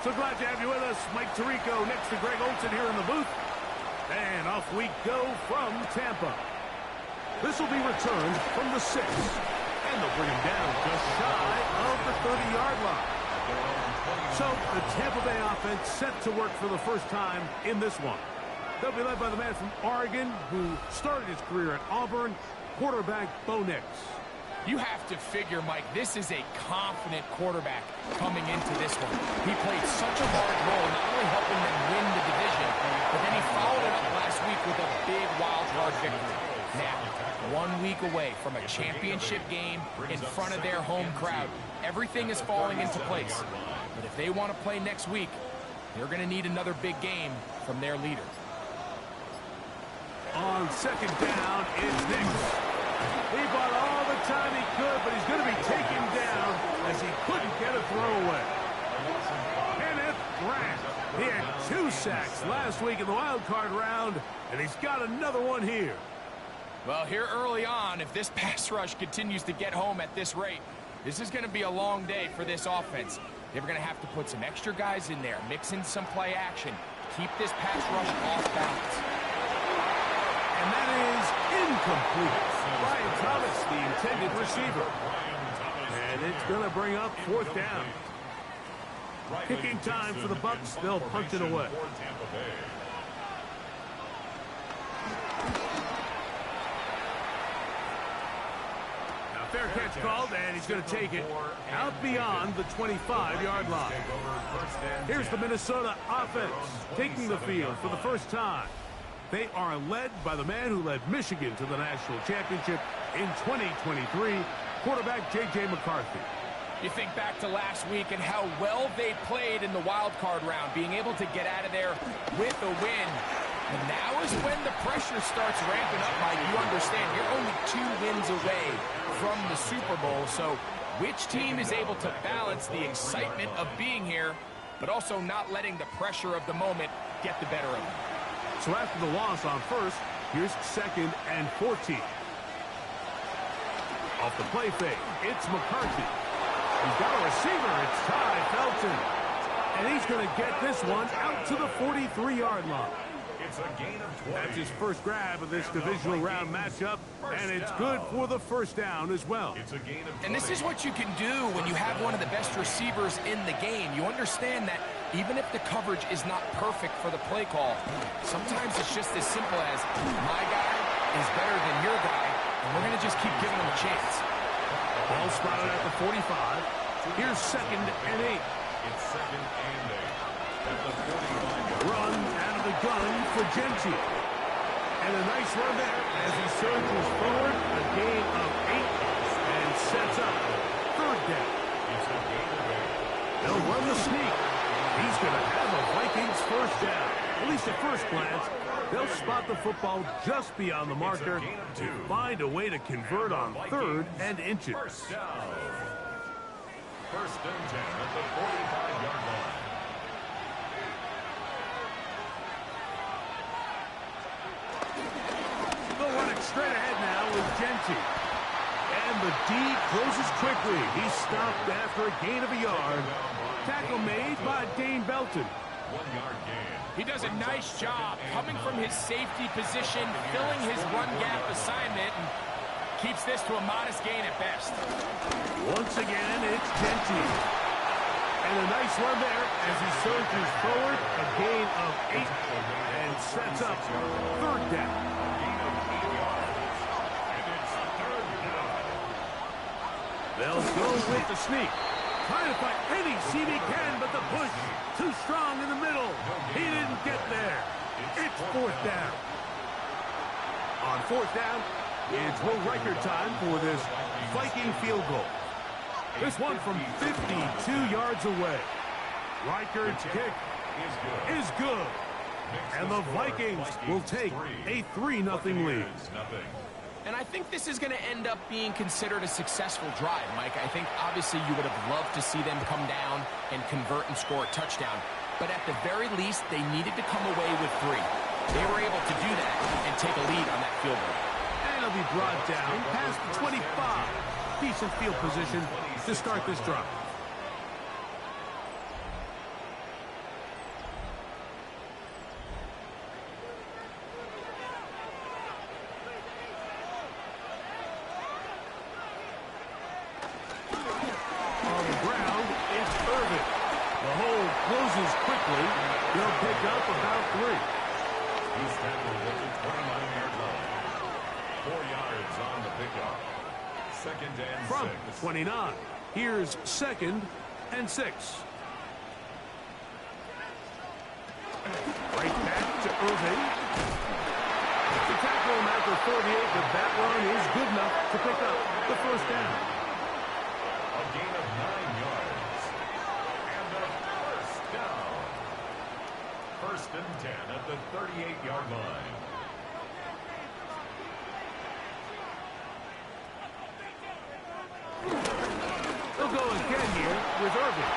So glad to have you with us. Mike Tirico next to Greg Olson here in the booth. And off we go from Tampa. This will be returned from the 6. And they'll bring him down just shy of the 30-yard line. So the Tampa Bay offense set to work for the first time in this one. They'll be led by the man from Oregon who started his career at Auburn, quarterback Bo Nix. You have to figure, Mike, this is a confident quarterback coming into this one. He played such a large role, not only helping them win the division, but then he followed it up last week with a big wild card victory. Now, 1 week away from a championship game in front of their home crowd. Everything is falling into place. But if they want to play next week, they're going to need another big game from their leader. On second down is Nix. He bought all the time he could, but he's going to be taken down as he couldn't get a throw away. Kenneth Grant. He had 2 sacks last week in the wild card round, and he's got another one here. Well, here early on, if this pass rush continues to get home at this rate, this is going to be a long day for this offense. They're going to have to put some extra guys in there, mix in some play action, keep this pass rush off balance. And that is incomplete. Brian Thomas, the intended receiver. And it's going to bring up 4th down. Kicking time for the Bucs. They'll punch it away. Now fair catch called, and he's going to take it out beyond the 25-yard line. Here's the Minnesota offense taking the field for the first time. They are led by the man who led Michigan to the national championship in 2023, quarterback J.J. McCarthy. You think back to last week and how well they played in the wild card round, being able to get out of there with a win. And now is when the pressure starts ramping up, Mike. You understand, you're only 2 wins away from the Super Bowl. So which team is able to balance the excitement of being here, but also not letting the pressure of the moment get the better of them? So after the loss on first, here's 2nd and 14. Off the play fake, it's McCarthy. He's got a receiver, it's Ty Felton. And he's going to get this one out to the 43-yard line. It's a gain of 20. That's his first grab of this divisional round matchup, and it's good for the first down as well. It's a gain of 20. And this is what you can do when you have one of the best receivers in the game. You understand that even if the coverage is not perfect for the play call, sometimes it's just as simple as my guy is better than your guy, and we're going to just keep giving him a chance. Ball spotted at the 45. Here's 2nd and 8. It's 2nd and 8. At the 45. Run out of the gun for Genti. And a nice run there as he surges forward, a gain of 8, and sets up 3rd down. It's a gain of 8. They'll run the sneak. He's going to have a Vikings first down. At least at first glance, they'll spot the football just beyond the marker to find a way to convert on 3rd and inches. First down. 1st and 10 at the 45-yard line. They'll run it straight ahead now with Genti. And the D closes quickly. He's stopped after a gain of a yard. Tackle made by Dane Belton. 1-yard gain. He does a nice job coming from his safety position, filling his run gap assignment, and keeps this to a modest gain at best. Once again, it's Genti. And a nice run there as he surges forward, a gain of 8, and sets up 3rd down. Gain of 8 yards. And it's 3rd down. They'll go with the sneak. Trying to find any seam he can, but the push too strong in the middle. He didn't get there. It's 4th down. On 4th down, it's Will Riker time for this Viking field goal. This one from 52 yards away. Riker's kick is good. And the Vikings will take a 3-0 lead. And I think this is going to end up being considered a successful drive, Mike. I think obviously you would have loved to see them come down and convert and score a touchdown. But at the very least, they needed to come away with 3. They were able to do that and take a lead on that field goal. And it'll be brought down past the 25. Decent field position to start this drive. quickly. He'll pick up about 3. He's tackled at the 29-yard line. 4 yards on the pickup. Second and From 6. 29. Here's 2nd and 6. Right back to Irving. To tackle him at the 48, but that run is good enough to pick up the first down. A gain of 9 yards. And a first down. First and 10 at the 38-yard line. They'll go again here with Irving.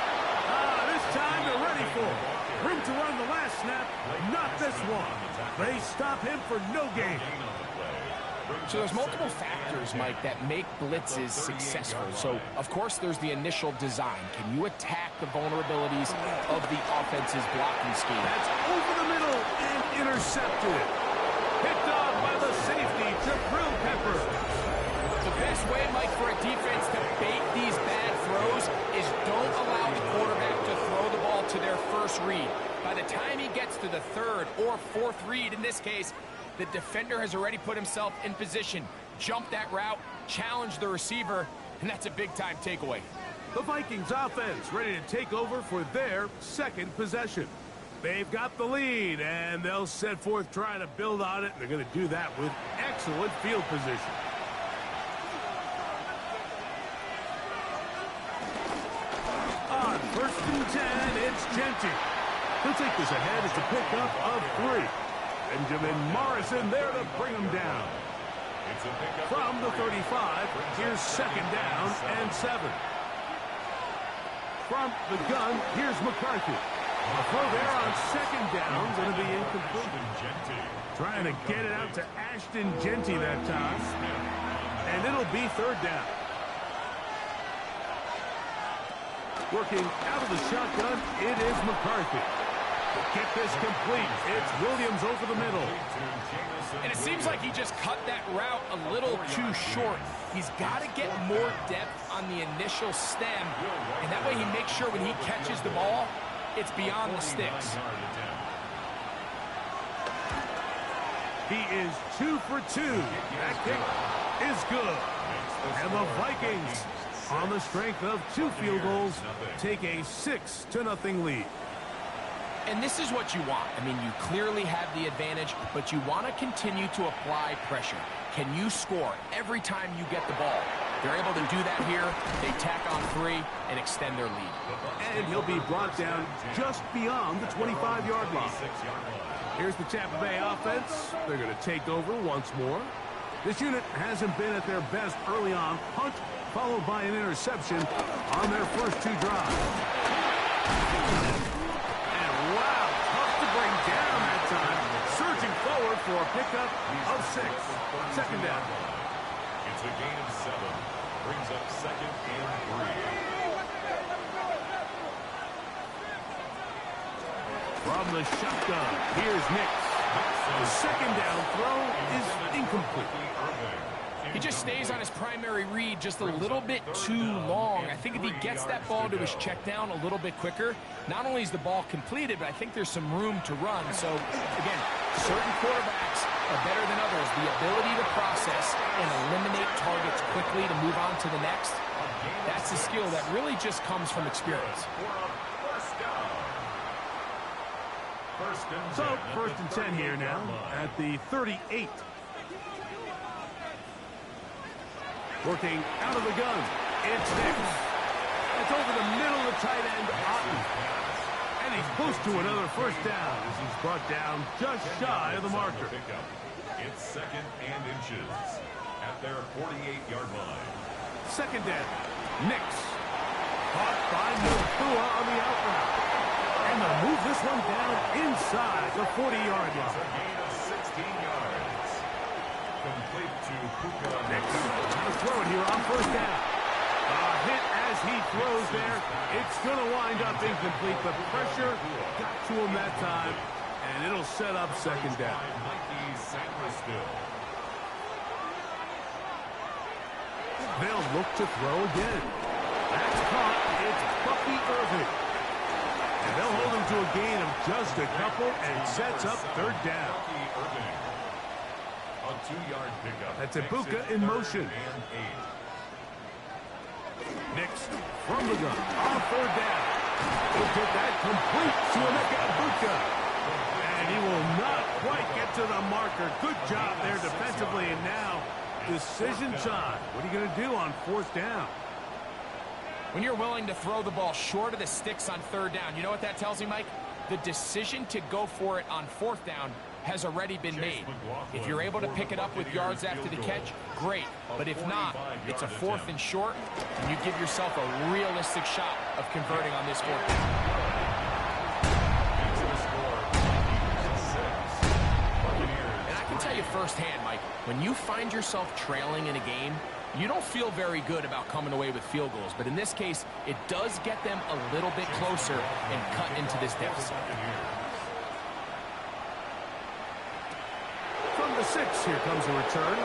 This time they're ready for it. Room to run the last snap, not this one. They stop him for no gain. So there's multiple factors, Mike, that make blitzes successful. So, of course, there's the initial design. Can you attack the vulnerabilities of the offense's blocking scheme? That's over the middle and intercepted. Picked off by the safety to Pepper. The best way, Mike, for a defense to bait these bad throws is don't allow the quarterback to throw the ball to their first read. By the time he gets to the 3rd or 4th read, in this case, the defender has already put himself in position, jumped that route, challenged the receiver, and that's a big-time takeaway. The Vikings offense ready to take over for their 2nd possession. They've got the lead, and they'll set forth trying to build on it. They're going to do that with excellent field position. On 1st and 10, it's Genty. He'll take this ahead. It's a pickup of 3. Benjamin Morrison there to bring him down. From the 35, here's 2nd down and 7. From the gun, here's McCarthy. A throw there on 2nd down, going to be incomplete. Trying to get it out to Ashton Genty that time. And it'll be 3rd down. Working out of the shotgun, it is McCarthy. Get this complete. It's Williams over the middle. And it seems like he just cut that route a little too short. He's got to get more depth on the initial stem, and that way he makes sure when he catches the ball, it's beyond the sticks. He is 2 for 2. That kick is good. And the Vikings, on the strength of 2 field goals, take a 6-0 lead. And this is what you want. I mean, you clearly have the advantage, but you want to continue to apply pressure. Can you score every time you get the ball? They're able to do that here. They tack on 3 and extend their lead. And he'll be brought down just beyond the 25-yard line. Here's the Tampa Bay offense. They're going to take over once more. This unit hasn't been at their best early on. Punt followed by an interception on their first 2 drives. Wow, tough to bring down that time. Surging forward for a pickup of 6. 2nd down. It's a gain of 7. Brings up 2nd and 3. From the shotgun, here's Nix. The 2nd down throw is incomplete. He just stays on his primary read just a little bit too long. I think if he gets that ball to his check down a little bit quicker, not only is the ball completed, but I think there's some room to run. So, again, certain quarterbacks are better than others. The ability to process and eliminate targets quickly to move on to the next, that's a skill that really just comes from experience. So, 1st and 10 here now at the 38. Working out of the gun, it's Nix. It's over the middle of the tight end, Otten. And he's close to another first down as he's brought down just shy of the marker. It's 2nd and inches at their 48-yard line. 2nd down, Nix. Caught by Nokua on the out route. And they'll move this one down inside the 40-yard line. A gain of 16 yards. Complete to Puka. Nix trying to throw it here on first down. A hit as he throws there. It's going to wind up incomplete. The pressure got to him that time, and it'll set up 2nd down. They'll look to throw again. That's caught. It's Bucky Irving. And they'll hold him to a gain of just a couple and sets up third down. A 2-yard pickup. That's Ibuka in motion. Nix from the gun on third down. He'll get that complete to Ibuka. And he will not quite get to the marker. Good job there defensively. And now decision time. What are you going to do on fourth down? When you're willing to throw the ball short of the sticks on third down, you know what that tells me, Mike? The decision to go for it on fourth down has already been made. If you're able to pick it up with yards after the catch, great. But if not, it's a fourth and short, and you give yourself a realistic shot of converting on this fourth down. And I can tell you firsthand, Mike, when you find yourself trailing in a game, you don't feel very good about coming away with field goals. But in this case, it does get them a little bit closer and cut into this deficit. From the 6, here comes a return.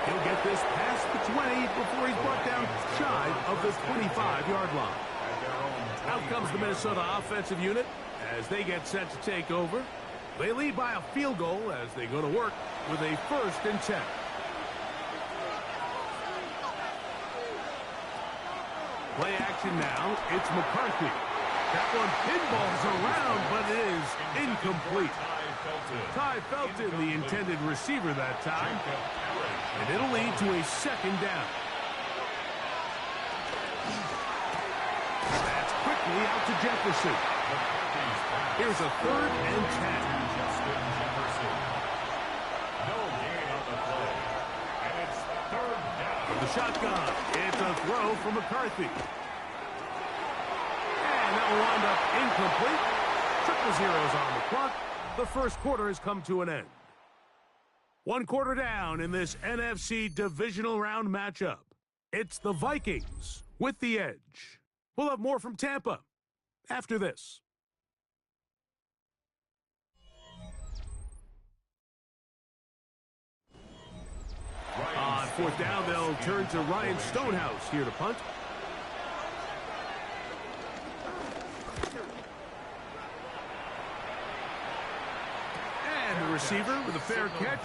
He'll get this past the 20 before he's brought down shy of the 25-yard line. Out comes the Minnesota offensive unit as they get set to take over. They lead by a field goal as they go to work with a 1st and 10. Play action now. It's McCarthy. That one pinballs around, but it is incomplete. Ty Felton, the intended receiver that time. And it'll lead to a 2nd down. That's quickly out to Jefferson. Here's a 3rd and 10. No gain on the play. And it's 3rd down. The shotgun. It's a throw from McCarthy. And that will wind up incomplete. Triple zeros on the clock. The first quarter has come to an end. 1 quarter down in this NFC divisional round matchup. It's the Vikings with the edge. We'll have more from Tampa after this. On fourth down, they'll turn to Ryan Stonehouse here to punt. And the receiver with a fair catch,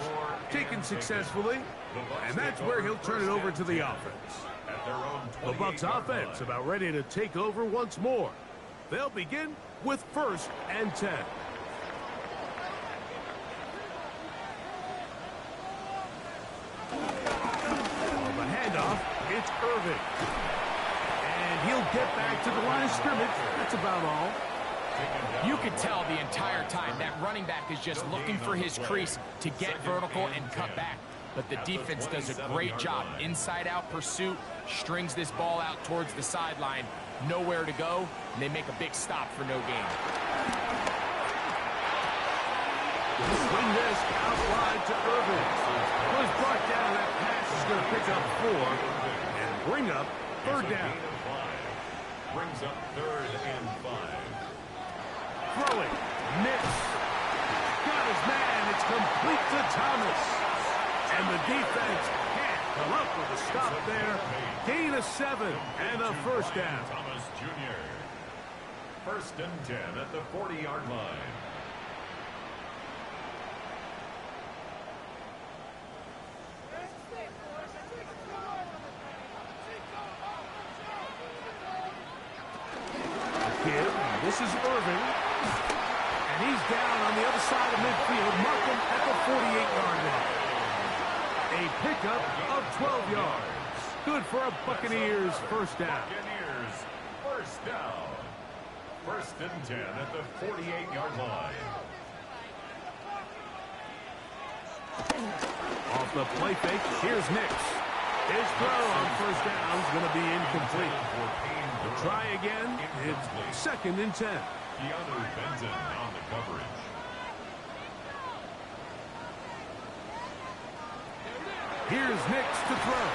taken successfully. And that's where he'll turn it over to the offense. The Bucs offense about ready to take over once more. They'll begin with 1st and 10. It's Irving. And he'll get back to the line of scrimmage. That's about all. You could tell the entire time that running back is just looking for his crease to get vertical and cut back. But the defense does a great job. Inside-out pursuit, strings this ball out towards the sideline. Nowhere to go, and they make a big stop for no gain. Swing this out wide to Irving. Was brought down. That pass is going to pick up 4 and bring up 3rd down. Brings up 3rd and 5. Throwing. Nix. Got his man. It's complete to Thomas. And the defense can't come up with a stop there. Gain of 7 and a 1st down. Thomas Jr. 1st and 10 at the 40-yard line. This is Irving. And he's down on the other side of midfield. Mark him at the 48-yard line. A pickup of 12 yards. Good for a Buccaneers 1st down. Buccaneers 1st down. 1st and 10 at the 48-yard line. Off the play fake, here's Nix. His throw on 1st down is going to be incomplete. Try again. It's 2nd and 10. Keanu Benton on the coverage. Here's Nix to throw.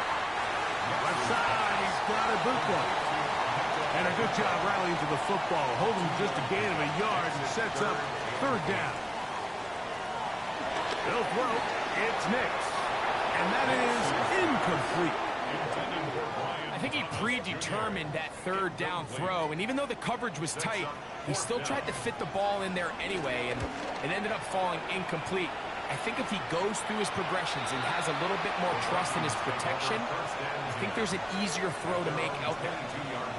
Left side, he's got Ibuka. And a good job rallying to the football. Holding just a gain of a yard and sets up 3rd down. They'll throw. It's Nix. And that is incomplete. I think he predetermined that third down throw, and even though the coverage was tight, he still tried to fit the ball in there anyway, and it ended up falling incomplete. I think if he goes through his progressions and has a little bit more trust in his protection, I think there's an easier throw to make out there.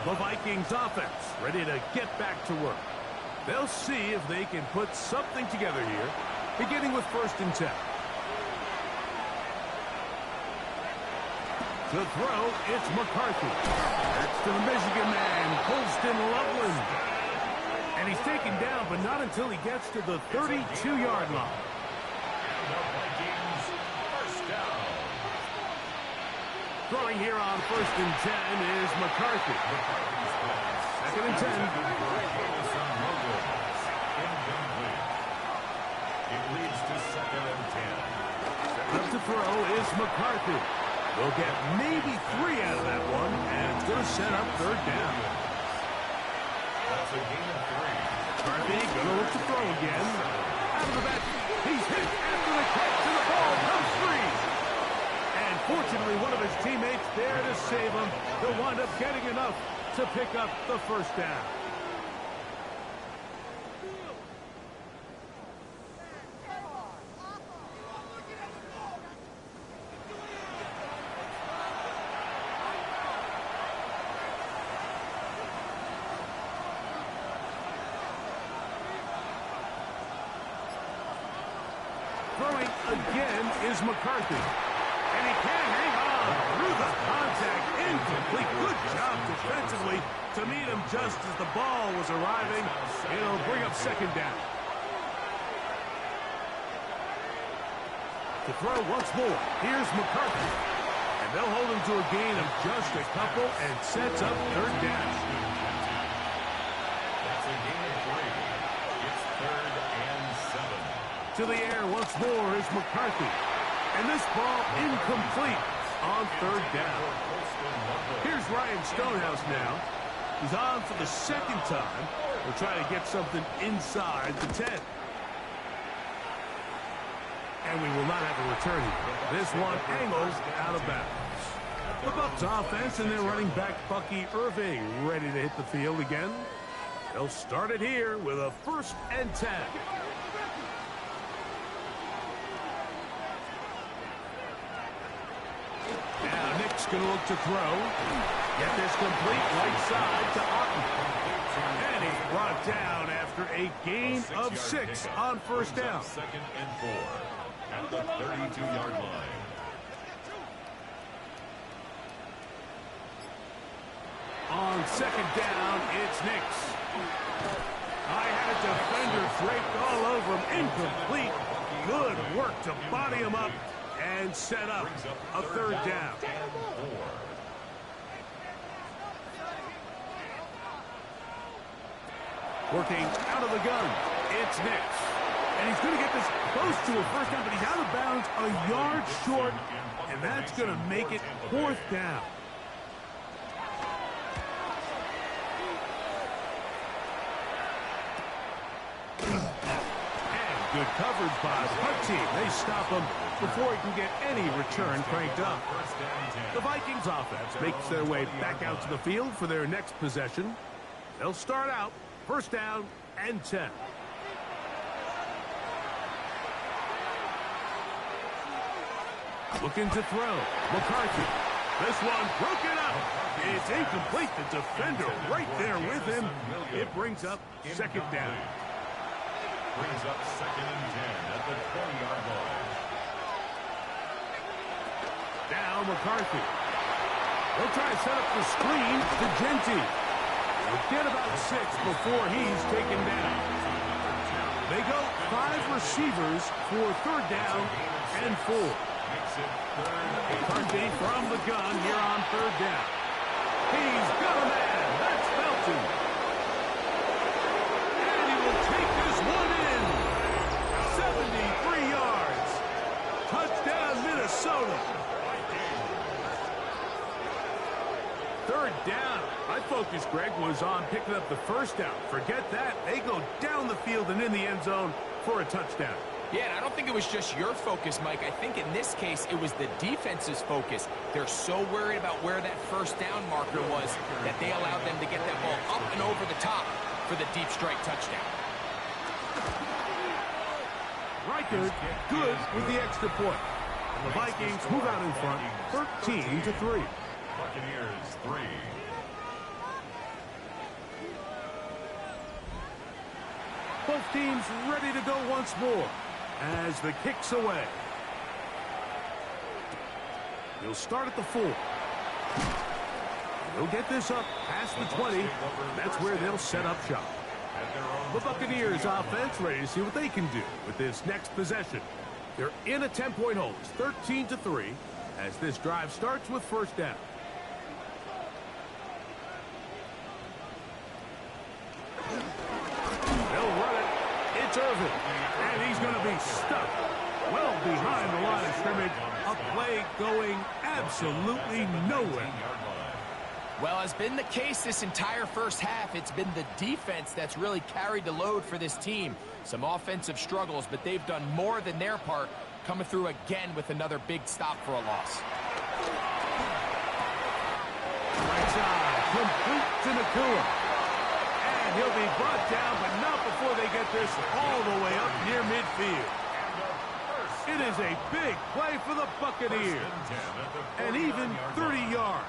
The Vikings offense ready to get back to work. They'll see if they can put something together here, beginning with 1st and 10. To throw, it's McCarthy. That's to the Michigan man, Colston Loveland. And he's taken down, but not until he gets to the 32-yard line. Throwing here on 1st and 10 is McCarthy. 2nd and 10. It leads to 2nd and 10. Up to throw is McCarthy. They'll get maybe 3 out of that one, and it's going to set up 3rd down. That's a gain of 3. McCarthy going to look to throw again. Out of the back. He's hit after the catch, and the ball comes free. And fortunately, one of his teammates there to save him. He'll wind up getting enough to pick up the 1st down. Throwing again is McCarthy. And he can't hang on through the contact. Incomplete. Good job defensively to meet him just as the ball was arriving. It'll bring up 2nd down. To throw once more. Here's McCarthy. And they'll hold him to a gain of just a couple and sets up 3rd down. That's a gain of 3. It's 3rd and 7. To the air once more is McCarthy. And this ball incomplete on 3rd down. Here's Ryan Stonehouse now. He's on for the 2nd time. We'll try to get something inside the 10. And we will not have a return here. This one angles out of bounds. The Bucs offense and their running back Bucky Irving ready to hit the field again. They'll start it here with a 1st and 10. Now Nick's going to look to throw. Get this complete right side to Otten. And he's brought down after a gain of 6 on 1st down. 2nd and 4 at the 32-yard line. On 2nd down, it's Nix. I had a defender draped all over him. Incomplete. Good work to body him up and set up a 3rd down. Working out of the gun, it's Nix. And he's going to get this close to a 1st down, but he's out of bounds a yard short, and that's going to make it 4th down. And good coverage by the punt team. They stop him before he can get any return cranked up. The Vikings offense makes their way back out to the field for their next possession. They'll start out 1st down and 10. Looking to throw. McCarthy. This one broken up. It's incomplete. The defender right there with him. It brings up 2nd down. Brings up 2nd and 10 at the 20-yard line. Now McCarthy. They'll try to set up the screen to Genty. They'll get about 6 before he's taken down. They go 5 receivers for 3rd down and 4. McCarthy from the gun here on 3rd down. He's got a man. That's Felton. And he will take this one in. 73 yards. Touchdown, Minnesota. 3rd down. My focus, Greg, was on picking up the 1st down. Forget that. They go down the field and in the end zone for a touchdown. Yeah, and I don't think it was just your focus, Mike. I think in this case, it was the defense's focus. They're so worried about where that first down marker was that they allowed them to get that ball up and over the top for the deep strike touchdown. Reichard good with the extra point. And the Vikings move out in front, 13-3. Buccaneers 3. Both teams ready to go once more as the kick's away. He'll start at the 4. He'll get this up past the 20. That's where they'll set up shop. The Buccaneers offense ready to see what they can do with this next possession. They're in a 10-point hole. It's 13-3 as this drive starts with first down. They'll run it. It's Irvin. And he's going to be stuck well behind the line of scrimmage. A play going absolutely nowhere. Well, as been the case this entire first half, it's been the defense that's really carried the load for this team. Some offensive struggles, but they've done more than their part, coming through again with another big stop for a loss. Right side, complete to Nakua. And he'll be brought down, but not before they get this all the way up near midfield. It is a big play for the Buccaneers. And even 30 yards.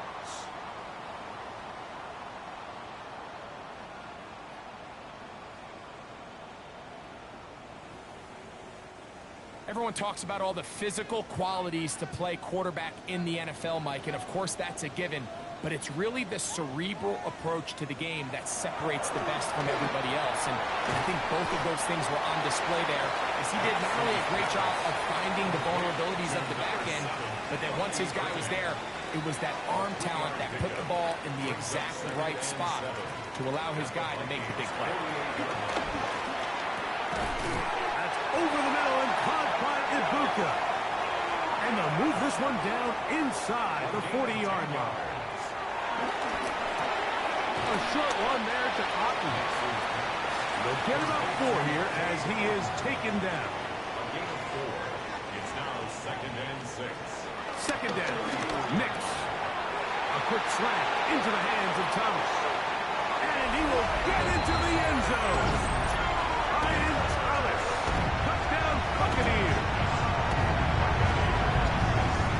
Everyone talks about all the physical qualities to play quarterback in the NFL, Mike, and of course that's a given. But it's really the cerebral approach to the game that separates the best from everybody else. And I think both of those things were on display there, as he did not only a great job of finding the vulnerabilities of the back end, but that once his guy was there, it was that arm talent that put the ball in the exact right spot to allow his guy to make the big play. That's over the middle and caught by Ibuka. And they'll move this one down inside the 40-yard line. A short one there to Otten. They'll get about 4 here as he is taken down. A gain of 4. It's now 2nd and 6. Second down. Nix. A quick slant into the hands of Thomas. And he will get into the end zone. Ryan Thomas. Touchdown Buccaneers.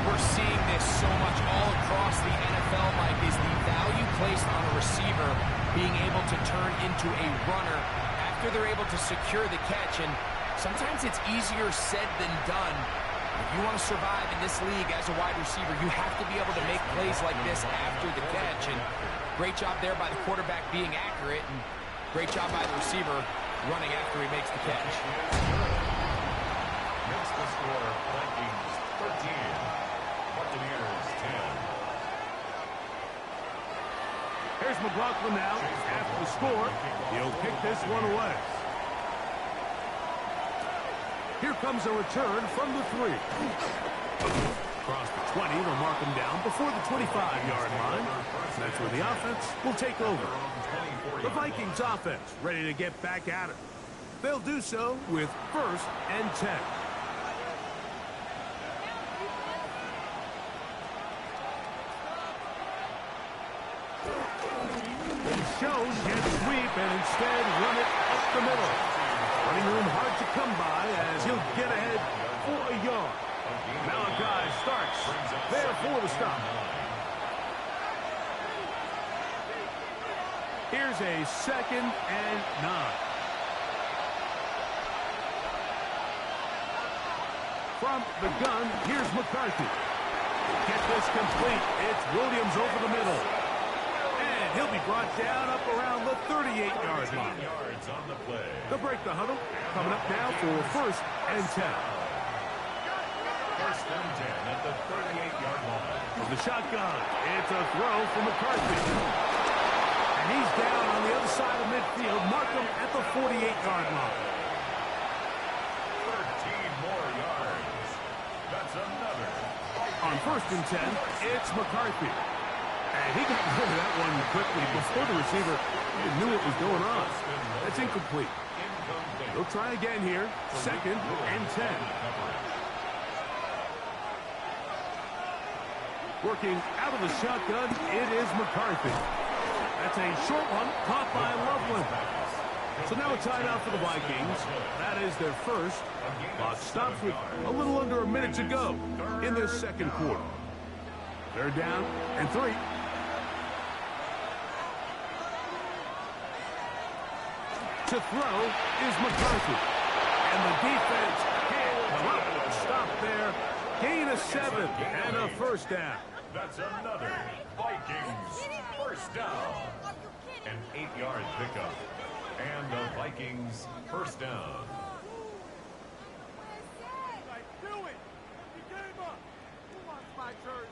We're seeing this so much all across the NFL, Mike, is the value placed on a receiver being able to turn into a runner after they're able to secure the catch. And sometimes it's easier said than done. If you want to survive in this league as a wide receiver, you have to be able to make plays like this after the catch. And great job there by the quarterback being accurate, and great job by the receiver running after he makes the catch. Makes the score Vikings 13. Buccaneers 10. Here's McLaughlin now. After the score, he'll kick this one away. Here comes a return from the 3. Across the 20, they'll mark him down before the 25-yard line. That's where the offense will take over. The Vikings offense ready to get back at it. They'll do so with 1st and 10. Shows jet sweep and instead run it up the middle. Running room hard to come by as he'll get ahead for a yard. Malachi starts there for the stop. Here's a 2nd and 9. From the gun, here's McCarthy. Get this complete. It's Williams over the middle. And he'll be brought down up around the 38-yard line. Yards on the play. They'll break the huddle. Coming up now for 1st and 10. 1st and 10 at the 38-yard line. From the shotgun, it's a throw for McCarthy. And he's down on the other side of midfield. Mark him at the 48-yard line. 13 more yards. That's another. On 1st and 10, it's McCarthy. And he got rid of that one quickly before the receiver even knew what was going on. That's incomplete. He'll try again here. 2nd and 10. Working out of the shotgun, it is McCarthy. That's a short one, caught by Loveland. So now a timeout for the Vikings. That is their first. Clock stops with a little under a minute to go in this second quarter. 3rd down and 3. To throw is McCarthy. And the defense can't come up. Stop there. Gain of 7 and a first down. That's another Vikings first down. An 8-yard pickup. And the Vikings first down. Do it. You gave up. Who wants my jersey?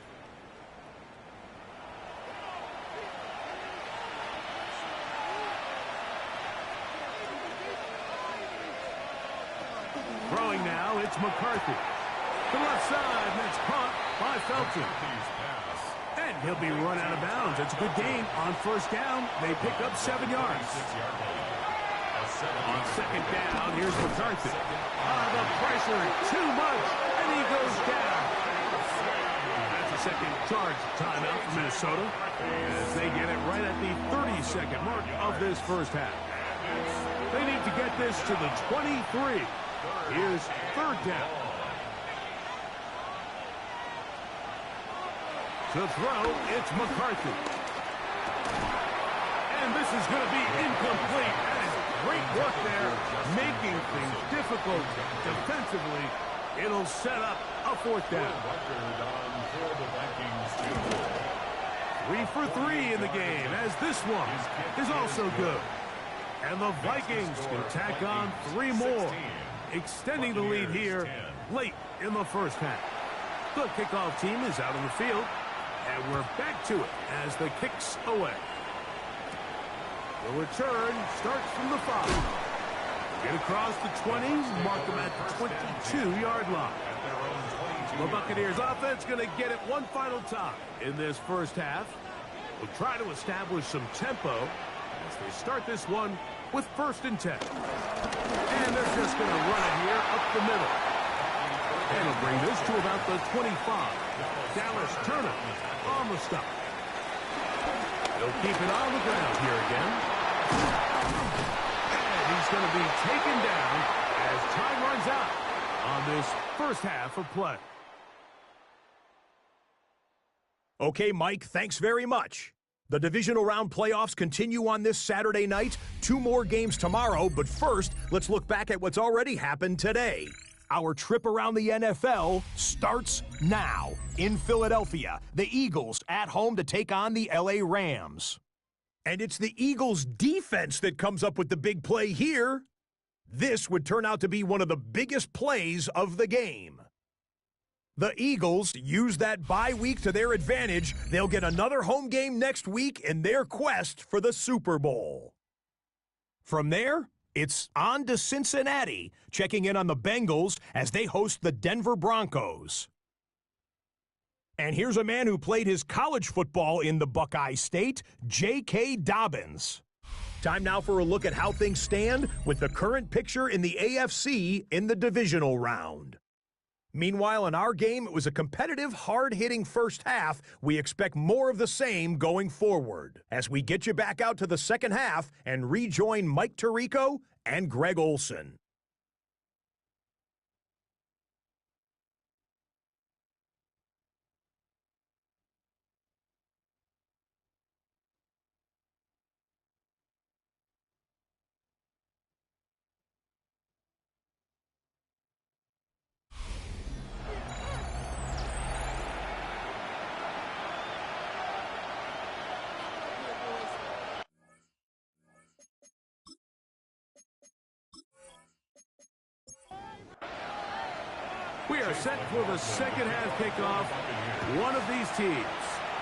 Throwing now, it's McCarthy. To the left side, and it's caught by Felton. And he'll be run out of bounds. It's a good gain on first down. They pick up 7 yards. On 2nd down, here's McCarthy. The pressure, too much, and he goes down. That's a second charge timeout for Minnesota as they get it right at the 32nd mark of this first half. They need to get this to the 23. Here's 3rd down. To throw, it's McCarthy. And this is going to be incomplete. That is great work there, making things difficult defensively. It'll set up a 4th down. 3 for 3 in the game, as this one is also good. And the Vikings can tack on 3 more, extending the lead here late in the first half. The kickoff team is out on the field, and we're back to it as the kick's away. The return starts from the 5. Get across the 20, mark them at the 22-yard line. The Buccaneers offense going to get it one final time in this first half. We'll try to establish some tempo as they start this one with 1st and 10. And they're just going to run it here up the middle. And it'll bring this to about the 25. Dallas Turner on the stop. They'll keep it on the ground here again. And he's going to be taken down as time runs out on this first half of play. Okay, Mike, thanks very much. The divisional round playoffs continue on this Saturday night. 2 more games tomorrow, but first, let's look back at what's already happened today. Our trip around the NFL starts now. In Philadelphia, the Eagles at home to take on the LA Rams. And it's the Eagles' defense that comes up with the big play here. This would turn out to be one of the biggest plays of the game. The Eagles use that bye week to their advantage. They'll get another home game next week in their quest for the Super Bowl. From there, it's on to Cincinnati, checking in on the Bengals as they host the Denver Broncos. And here's a man who played his college football in the Buckeye State, J.K. Dobbins. Time now for a look at how things stand with the current picture in the AFC in the divisional round. Meanwhile, in our game, it was a competitive, hard-hitting first half. We expect more of the same going forward as we get you back out to the second half and rejoin Mike Tirico and Greg Olson. We are set for the second half kickoff. One of these teams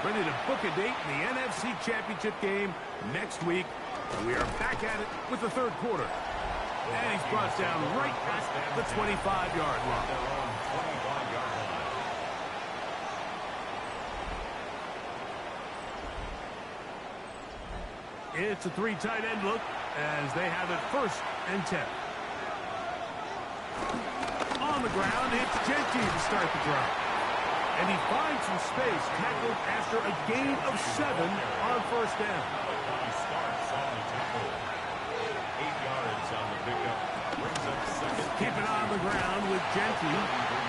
ready to book a date in the NFC Championship game next week. We are back at it with the third quarter. And he's brought down right at the 25-yard line. It's a 3 tight end look as they have it 1st and 10. the ground. It's Genty to start the drive. And he finds some space, tackled after a gain of 7 on first down. He starts on the tackle. 8 yards on the pickup. Brings up second. Keep it on the ground with Genty.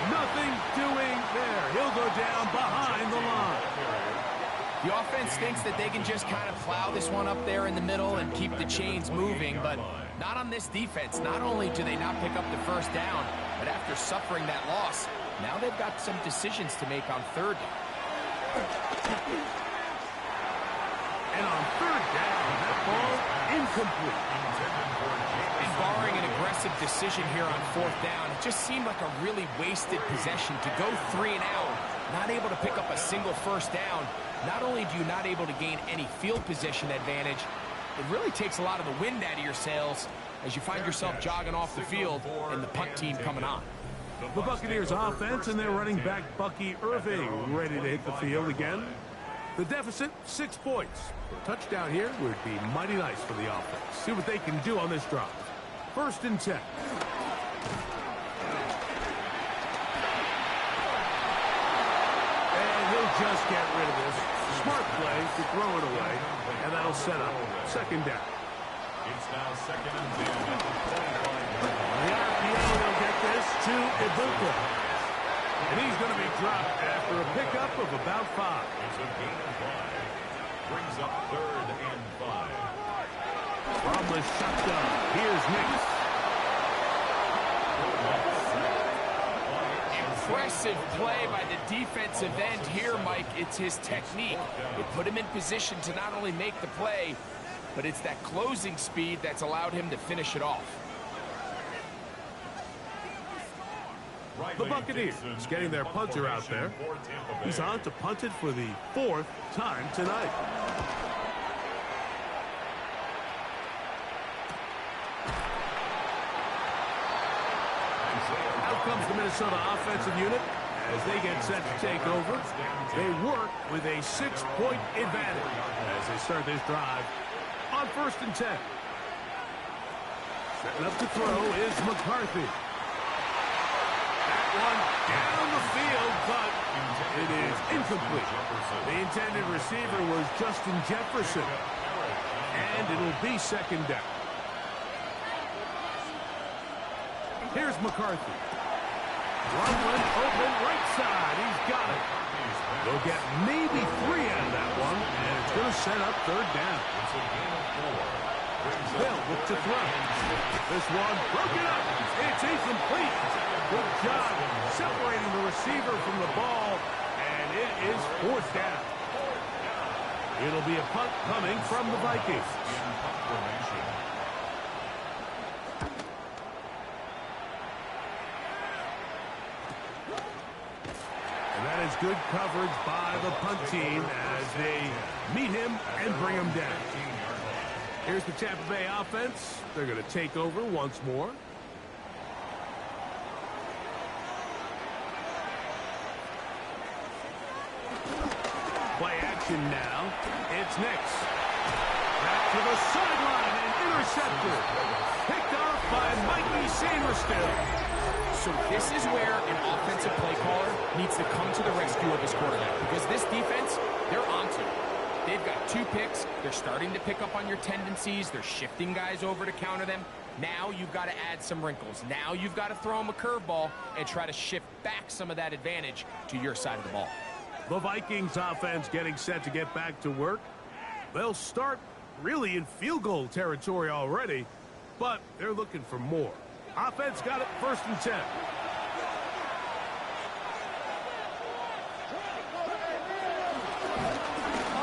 Nothing doing there. He'll go down behind the line. The offense thinks that they can just kind of plow this one up there in the middle and keep the chains moving, but not on this defense. Not only do they not pick up the first down, but after suffering that loss, now they've got some decisions to make on third down. And on third down, that ball incomplete. And barring an aggressive decision here on fourth down, it just seemed like a really wasted possession to go 3 and out, not able to pick up a single first down. Not only do you not able to gain any field position advantage, it really takes a lot of the wind out of your sails as you find yourself jogging off the field and the punt team coming on. The Buccaneers offense and their running back Bucky Irving ready to hit the field again. The deficit, 6 points. A touchdown here would be mighty nice for the offense. See what they can do on this drive. 1st and 10. And he'll just get rid of this. Smart play to throw it away, and that'll set up 2nd down. It's now 2nd and 10 at the 25-yard line. The RPO will get this to Ibuka. And he's going to be dropped after a pickup of about 5. It's a gain of 5. Brings up 3rd and 5. From the shotgun, here's Nix. Impressive play by the defensive end here, Mike. It's his technique. It put him in position to not only make the play, but it's that closing speed that's allowed him to finish it off. The Buccaneers getting their punter out there. He's on to punt it for the 4th time tonight. Out comes the Minnesota offensive unit as they get set to take over. They work with a 6-point advantage as they start this drive on 1st and 10. Setting up to throw is McCarthy. That one down the field, but it is incomplete. The intended receiver was Justin Jefferson. And it'll be 2nd down. Here's McCarthy. Rumbling open right side. He's got it. They'll get maybe 3 out of that one, and it's going to set up 3rd down. It's a gain of 4. They'll look to throw. This one broken up. It's incomplete. Good job separating the receiver from the ball, and it is 4th down. It'll be a punt coming from the Vikings. And that is good coverage by the punt team as they meet him and bring him down. Here's the Tampa Bay offense. They're going to take over once more. Play action now. It's Nix. Back to the sideline and intercepted. Picked off by Mikey Sainristil. So this is where an offensive play caller needs to come to the rescue of his quarterback, because this defense, they're onto it. They've got 2 picks. They're starting to pick up on your tendencies. They're shifting guys over to counter them. Now you've got to add some wrinkles. Now you've got to throw them a curveball and try to shift back some of that advantage to your side of the ball. The Vikings offense getting set to get back to work. They'll start really in field goal territory already, but they're looking for more. Offense got it 1st and 10.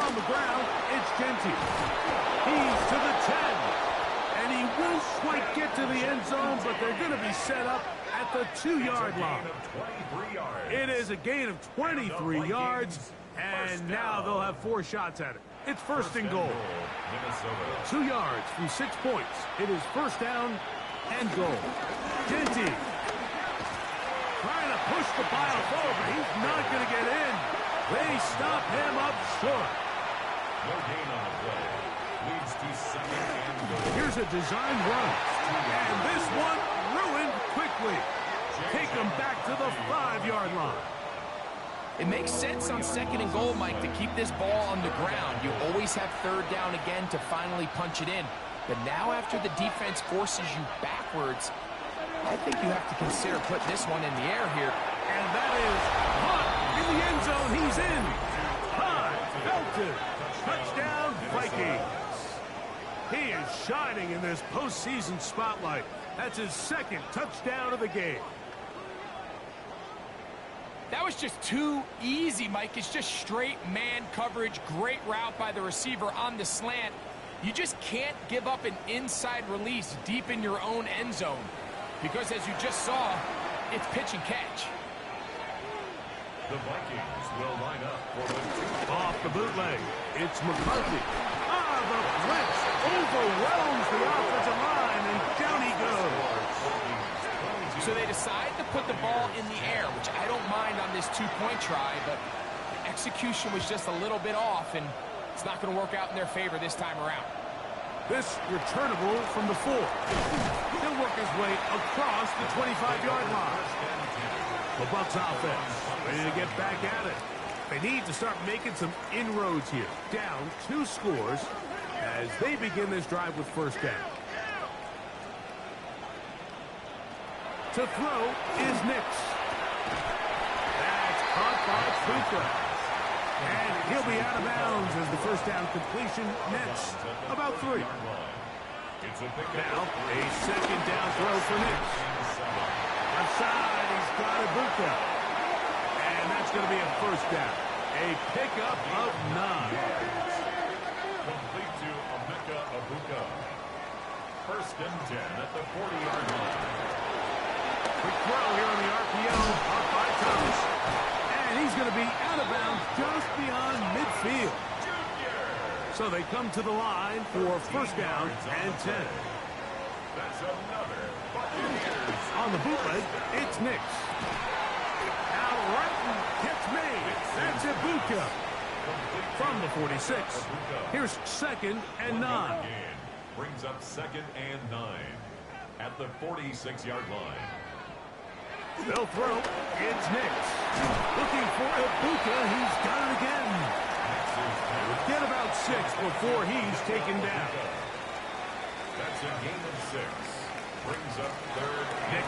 On the ground, it's Genty. He's to the 10. And he won't quite get to the end zone, but they're going to be set up at the 2-yard line. It is a gain of 23 yards, and now they'll have 4 shots at it. It's 1st and goal. 2 yards from 6 points. It is 1st down and goal. Genty trying to push the pile forward. He's not going to get in. They stop him up short. No gain on the play. Leads to 2nd and goal. Here's a design run. And this one ruined quickly. take them back to the 5-yard line. It makes sense on 2nd and goal, Mike, to keep this ball on the ground. You always have 3rd down again to finally punch it in. But now after the defense forces you backwards, I think you have to consider putting this one in the air here. And that is caught in the end zone. He's in. High, belted. Touchdown, Vikings. He is shining in this postseason spotlight. That's his 2nd touchdown of the game. That was just too easy, Mike. It's just straight man coverage. Great route by the receiver on the slant. You just can't give up an inside release deep in your own end zone. Because as you just saw, it's pitch and catch. The Vikings will line up for the off the bootleg. It's McCarthy. The blitz overwhelms the offensive line, and down he goes. So they decide to put the ball in the air, which I don't mind on this 2-point try, but the execution was just a little bit off, and it's not going to work out in their favor this time around. This returnable from the 4. He'll work his way across the 25-yard line. The Bucs offense ready to get back at it. They need to start making some inroads here. Down 2 scores as they begin this drive with 1st down. To throw is Nix. That's caught by Puka. And he'll be out of bounds as the 1st down completion nets about 3. Now, a 2nd down throw for Nix. Aside, he's got Ibuka. And that's going to be a 1st down. A pickup of 9. complete to Emeka Ibuka. 1st and 10 at the 40-yard line. Quick throw here on the RPO, up by Thomas. And he's going to be out of bounds just beyond midfield. So they come to the line for 1st down and 10. That's another Buccaneers. On the bootleg, it's Nix. Now Wrighton gets made. That's Ibuka. From the 46. Here's 2nd and 9. Brings up 2nd and 9 at the 46-yard line. They'll throw. It's Nix. Looking for Ibuka. He's got it again. Get about 6 before he's taken down. That's a gain of 6. Brings up 3rd. Nix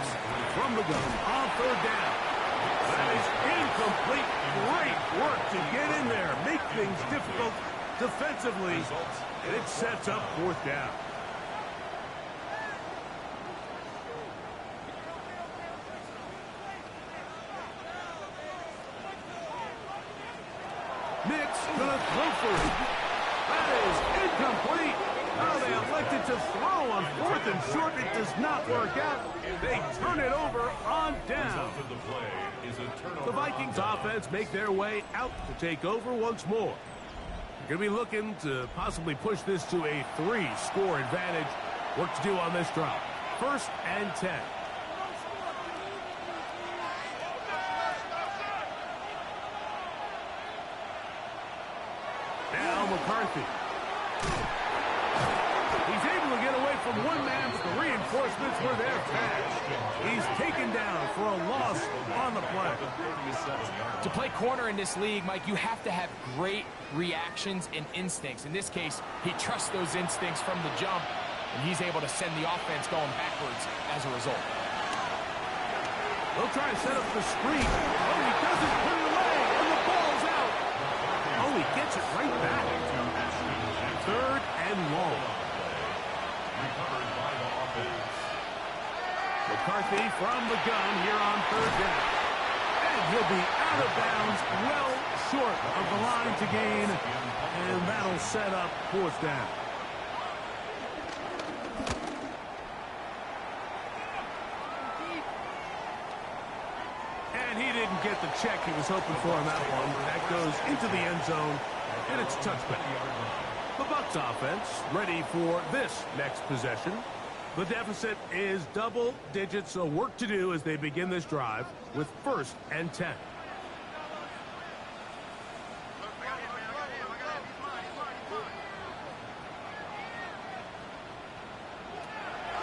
from the gun on 3rd down. That is incomplete. Great work to get in there. Make things difficult defensively. And it sets up 4th down. Nix gonna throw for it. That is incomplete. Now they elected to throw on 4th and short. It does not work out. They turn it over on down. The Vikings offense make their way out to take over once more. They're going to be looking to possibly push this to a 3-score advantage. Work to do on this drive. 1st and 10. Now McCarthy. He's able to get away from one man, but the reinforcements were there fast. He's taken down for a loss on the play. To play corner in this league, Mike, you have to have great reactions and instincts. In this case, he trusts those instincts from the jump, and he's able to send the offense going backwards as a result. They'll try to set up the screen. Oh, he doesn't put it away, and the ball's out. Oh, he gets it right back. 3rd and long. Recovered by the offense. McCarthy from the gun here on 3rd down. And he'll be out of bounds, well short of the line to gain. And that'll set up 4th down. And he didn't get the check he was hoping for on that one. That goes into the end zone, and it's touchback. The Bucs offense ready for this next possession. The deficit is double digits, so work to do as they begin this drive with 1st and 10.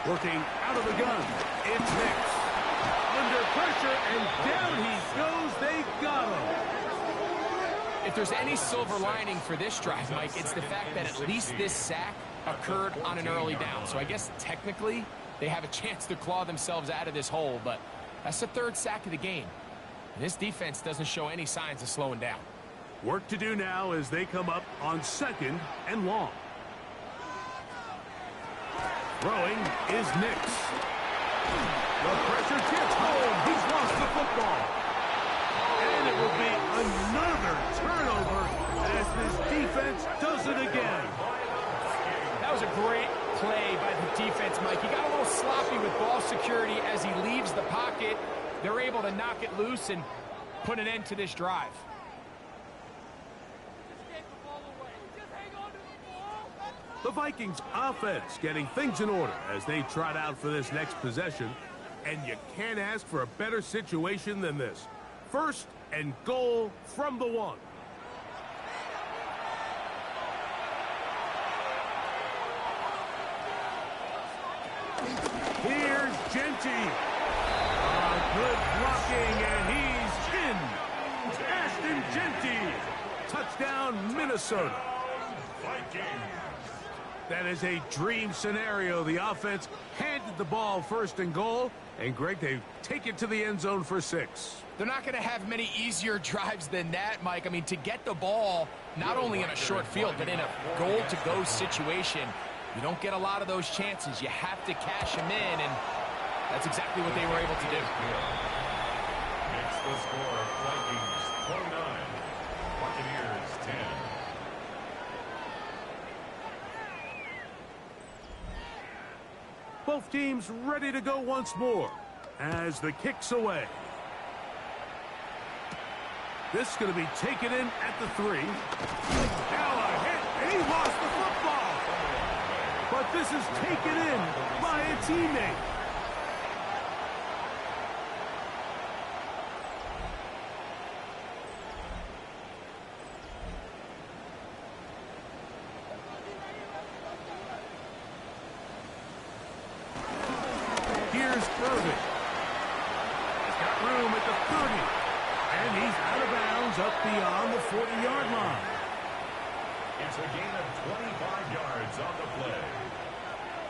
Working out of the gun, it's Nix. under pressure, and down he goes. They got him. If there's any silver lining for this drive, Mike, it's the fact that at least this sack occurred on an early down. So I guess technically they have a chance to claw themselves out of this hole, but that's the third sack of the game. And this defense doesn't show any signs of slowing down. Work to do now as they come up on 2nd and long. Throwing is Nix. The pressure gets home. He's lost the football. And it will be another turnover as this defense does it again. That was a great play by the defense, Mike. He got a little sloppy with ball security as he leaves the pocket. They're able to knock it loose and put an end to this drive. The Vikings offense getting things in order as they trot out for this next possession. And you can't ask for a better situation than this. 1st and goal from the 1. Here's Genty. Good blocking, and he's in. Ashton Genty. Touchdown, Minnesota. Vikings. That is a dream scenario. The offense handed the ball 1st and goal, and Greg, they take it to the end zone for 6. They're not going to have many easier drives than that, Mike. I mean, to get the ball, not only in a short field, but in a goal-to-go situation, you don't get a lot of those chances. You have to cash them in, and that's exactly what they were able to do. Makes the score Vikings 29, Buccaneers 10. Both teams ready to go once more as the kick's away. This is going to be taken in at the 3. Now a hit, and he lost the football. But this is taken in by a teammate. Here's Irving. He's got room at the 30. And he's out of bounds up beyond the 40-yard line. It's a gain of 25 yards on the play.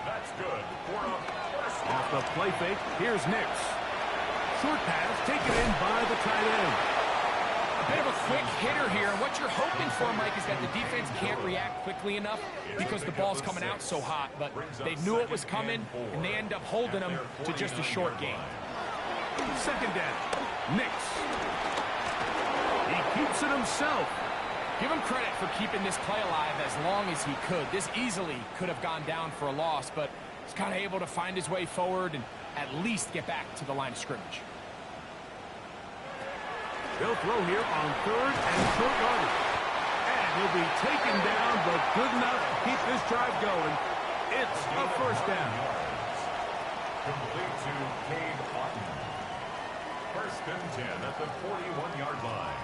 That's good for a first down. Off the play fake, here's Nix. Short pass taken in by the tight end. A bit of a quick hitter here. What you're hoping for, Mike, is that the defense can't react quickly enough because the ball's coming out so hot. But they knew it was coming, and they end up holding them to just a short gain. 2nd down. Nix. He keeps it himself. Give him credit for keeping this play alive as long as he could. This easily could have gone down for a loss, but he's kind of able to find his way forward and at least get back to the line of scrimmage. They'll throw here on 3rd and short yardage. And he'll be taken down, but good enough to keep this drive going. It's a first down. Complete to Cade Otton. 1st and 10 at the 41-yard line.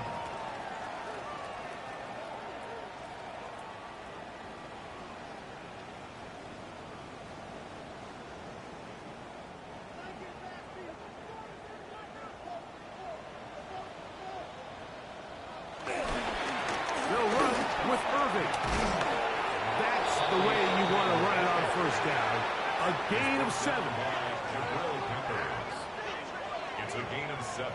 They'll run with Irving. That's the way you want to run it on 1st down. A gain of 7. It's a gain of 7.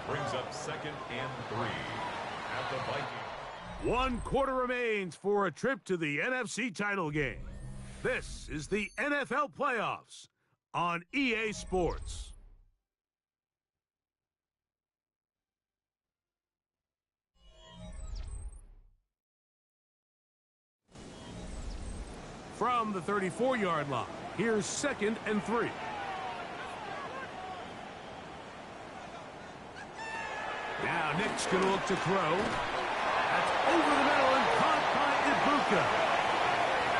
Brings up 2nd and 3 at the Vikings. 1 quarter remains for a trip to the NFC title game. This is the NFL playoffs on EA Sports. From the 34-yard line, here's 2nd and 3. Now Nick's going to look to throw. That's over the middle and caught by Ibuka.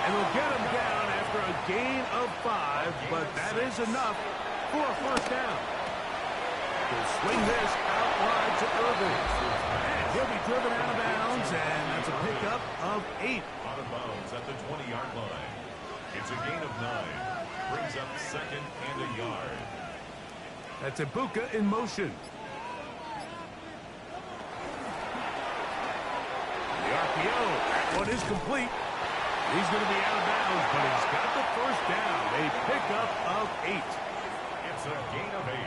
And they'll get him down after a gain of 5, but that is enough for a first down. He'll swing this out wide to Irving. And he'll be driven out of bounds, and that's a pickup of 8. Out of bounds at the 20-yard line. It's a gain of 9. Brings up 2nd and a yard. That's Ibuka in motion. The RPO. That one is complete. He's going to be out of bounds, but he's got the first down. A pickup of 8. It's a gain of 8.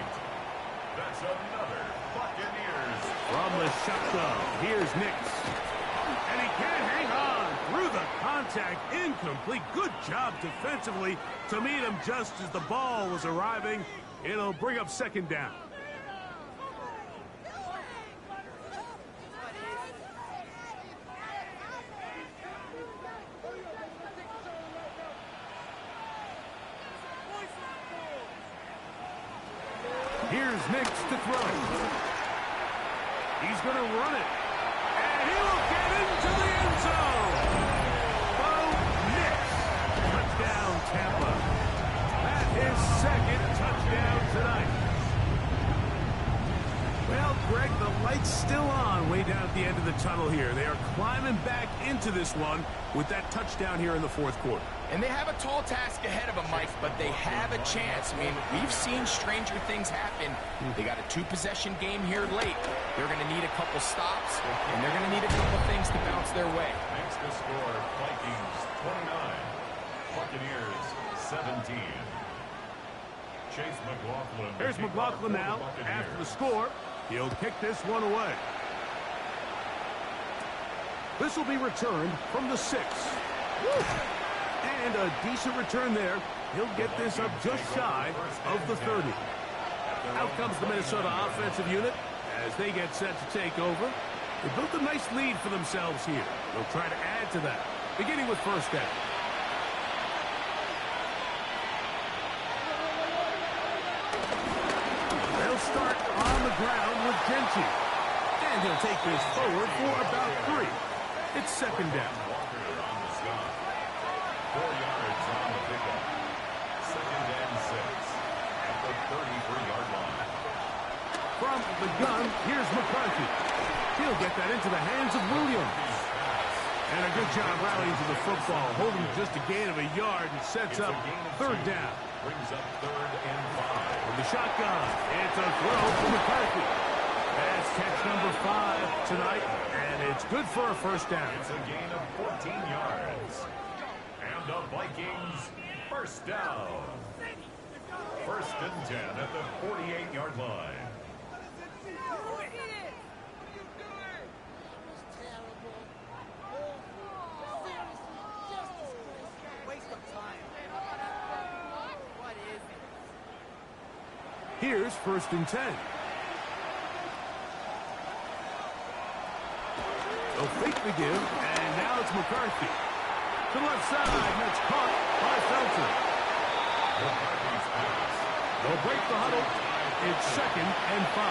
That's another Buccaneers. From the shotgun, here's Nix. And he can't hang on through the contact. Incomplete. Good job defensively to meet him just as the ball was arriving. It'll bring up second down. Here's Nix to throw. He's going to run it. And he will get into the end zone. Bo Nix. Touchdown, Tampa. That's his second touchdown tonight. Well, Greg, the light's still on way down at the end of the tunnel here. They are climbing back into this one with that touchdown here in the fourth quarter. And they have a tall task ahead of them, Mike, but they have a chance. I mean, we've seen stranger things happen. They got a 2-possession game here late. They're going to need a couple stops, and they're going to need a couple things to bounce their way. Makes the score Vikings 29, Buccaneers 17. Chase McLaughlin. Here's McLaughlin now after the score. He'll kick this one away. This will be returned from the 6. Woo! And a decent return there. He'll get this up just shy of the 30. Out comes the Minnesota offensive unit as they get set to take over. They built a nice lead for themselves here. They'll try to add to that, beginning with first down. They'll start on the ground with Genty. And he'll take this forward for about 3. It's second down. 4 yards on the pickup. Second and 6 at the 33-yard line. From the gun, here's McCarthy. He'll get that into the hands of Williams. And a good job rallying to the football, holding just a gain of a yard and sets up third down. Brings up third and 5. With the shotgun, it's a throw for McCarthy. That's catch number 5 tonight, and it's good for a first down. It's a gain of 14 yards. And the Vikings first down. First and 10 at the 48-yard line. Here's first and 10. They'll fake the give, and now it's McCarthy. To the left side, and it's caught by Felton. They'll break the huddle. It's second and 5.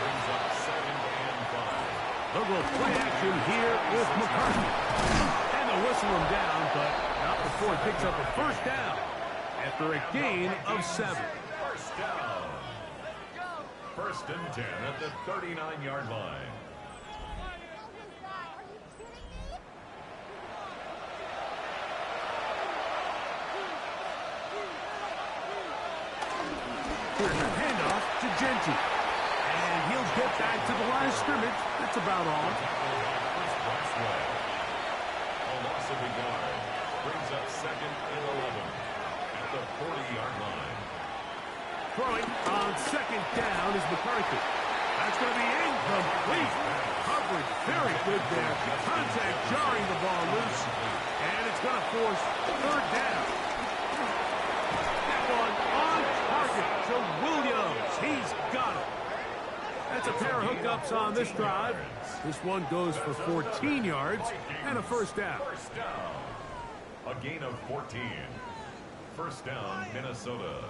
Brings up second and 5. They'll go play action here with McCarthy. And they'll whistle him down, but not before he picks up a first down after a gain of 7. First down. First and 10 at the 39-yard line. Here's a handoff to Genty. And he'll get back to the line of scrimmage. That's about all. A loss of a yard. Brings up second and 11 at the 40-yard line. Throwing on second down is McCarthy. That's going to be incomplete. Coverage very good there. Contact jarring the ball loose. And it's going to force third down. That one on target to Williams. He's got it. That's a pair of hookups on this drive. This one goes for 14 yards and a first down. First down. A gain of 14. First down, Minnesota.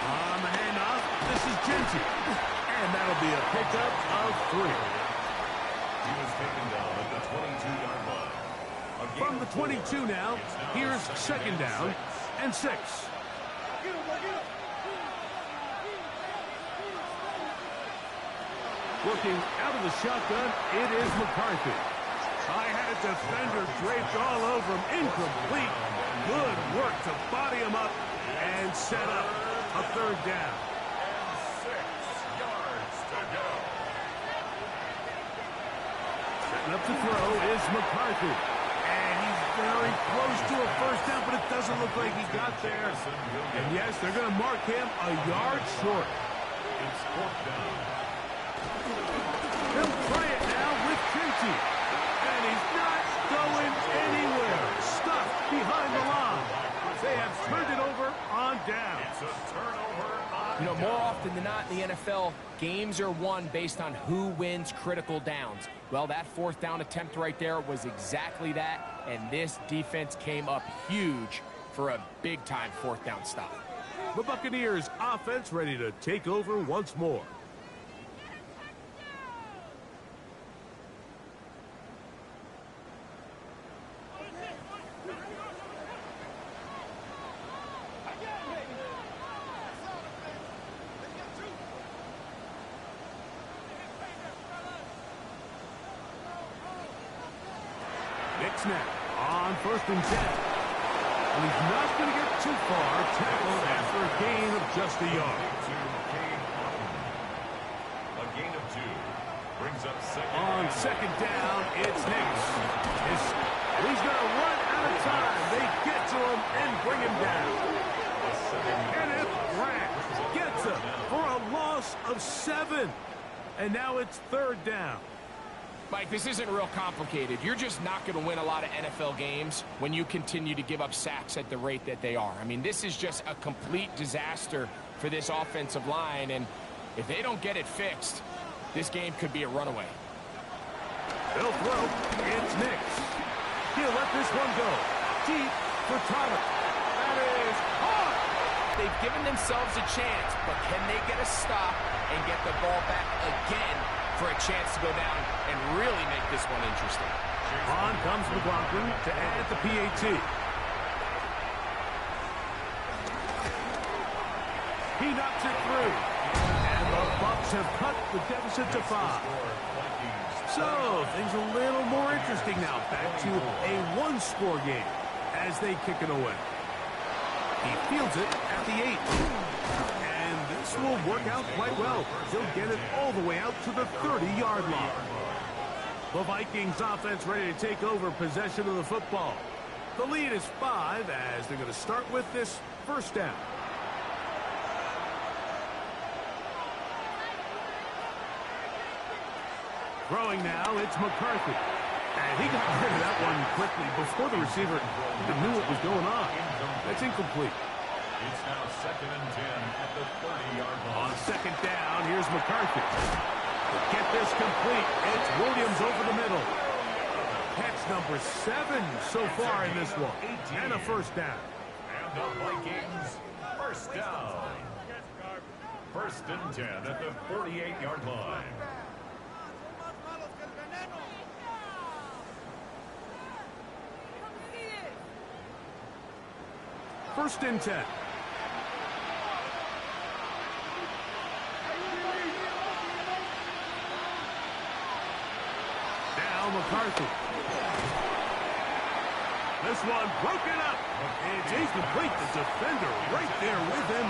On the handoff, this is Genty. And that'll be a pickup of 3. He was taken down at the 22-yard line. From the 22 now, here's second down and 6. Looking out of the shotgun, it is McCarthy. I had a defender draped all over him. Incomplete. Good work to body him up and set up a third down. And 6 yards to go. Setting up to throw is McCarthy. And he's very close to a first down, but it doesn't look like he got there. And yes, they're going to mark him a yard short. It's 4th down. He'll try it now with Kinetik. And he's not going anywhere. Stuck behind the line. They have turned it over on down. It's a turnover on You know, more down. often than not in the NFL, games are won based on who wins critical downs. Well, that 4th down attempt right there was exactly that, and this defense came up huge for a big-time 4th down stop. The Buccaneers offense ready to take over once more. Snap on 1st and 10. And he's not going to get too far. Tackled after a gain of just a yard. A gain of 2. Brings up second. On 2nd down, it's Nicks. He's going to run out of time. They get to him and bring him down. Kenneth Grant gets him for a loss of 7. And now it's 3rd down. Mike, this isn't real complicated. You're just not going to win a lot of NFL games when you continue to give up sacks at the rate that they are. I mean, this is just a complete disaster for this offensive line, and if they don't get it fixed, this game could be a runaway. They'll throw. It's Nicks. He'll let this one go. Deep for Tyler. That is hard. They've given themselves a chance, but can they get a stop and get the ball back again for a chance to go down and really make this one interesting? On comes McLaughlin to add the PAT. He knocks it through. And the Bucs have cut the deficit to 5. So, things a little more interesting now. Back to a one-score game as they kick it away. He fields it at the 8. And this will work out quite well. He'll get it all the way out to the 30-yard line. The Vikings offense ready to take over possession of the football. The lead is 5 as they're going to start with this 1st down. Throwing now, it's McCarthy. And he got rid of that one quickly before the receiver even knew what was going on. That's incomplete. It's now 2nd and 10 at the 30-yard line. On 2nd down, here's McCarthy. To get this complete, it's Williams over the middle. Catch number 7 so far in this one. And a 1st down. And the Vikings, 1st down. 1st and 10 at the 48-yard line. First and 10. Now McCarthy. This one broken up. It's incomplete. The defender right there with him.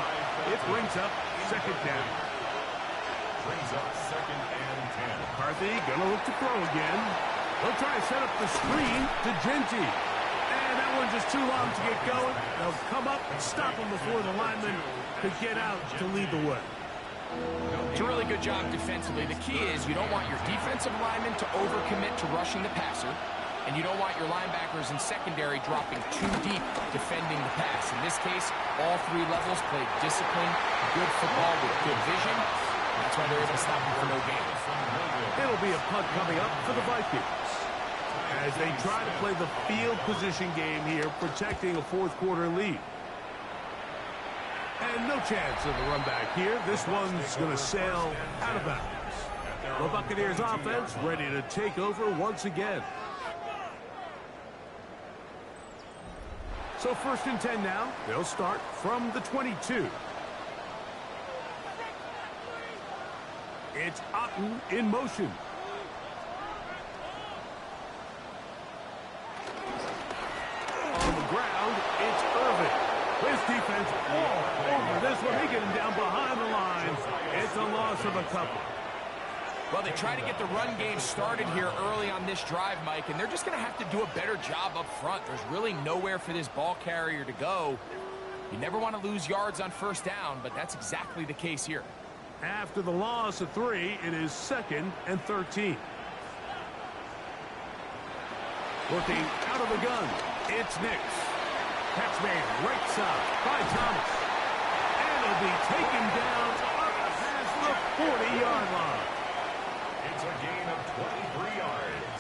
It brings up 2nd down. Brings up 2nd and 10. McCarthy gonna look to throw again. He'll try to set up the screen to Genty. And that one's just too long to get going. They'll come up and stop him before the lineman could get out to lead the way. It's a really good job defensively. The key is you don't want your defensive linemen to overcommit to rushing the passer, and you don't want your linebackers in secondary dropping too deep defending the pass. In this case, all 3 levels played disciplined, good football with good vision. That's why they're able to stop him for no gain. It'll be a punt coming up for the Vikings as they try to play the field position game here, protecting a 4th quarter lead. And no chance of the run back here. This one's going to sail out of bounds. The Buccaneers offense ready to take over once again. So 1st and 10 now. They'll start from the 22. It's Otten in motion. On the ground, it's Irvin. His defense all over this one. They get him down behind the line. It's a loss of a couple. Well, they try to get the run game started here early on this drive, Mike, and they're just going to have to do a better job up front. There's really nowhere for this ball carrier to go. You never want to lose yards on first down, but that's exactly the case here. After the loss of 3, it is 2nd and 13. Looking out of the gun, it's Nix. Catch made right side by Thomas. And he'll be taken down up past the 40-yard line. It's a gain of 23 yards.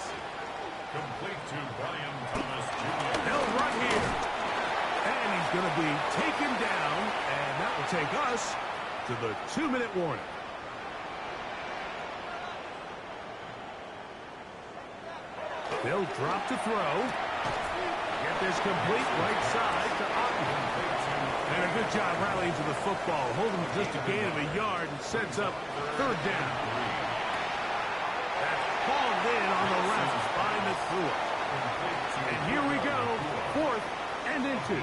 Complete to Brian Thomas Jr. They'll run here. And he's going to be taken down. And that will take us to the 2-minute warning. They'll drop to throw. Get this complete right side to Otten. And a good job rallying to the football. Holding just a gain of a yard and sets up 3rd down. That's hauled in on the left by McClure. And here we go, 4th and 2.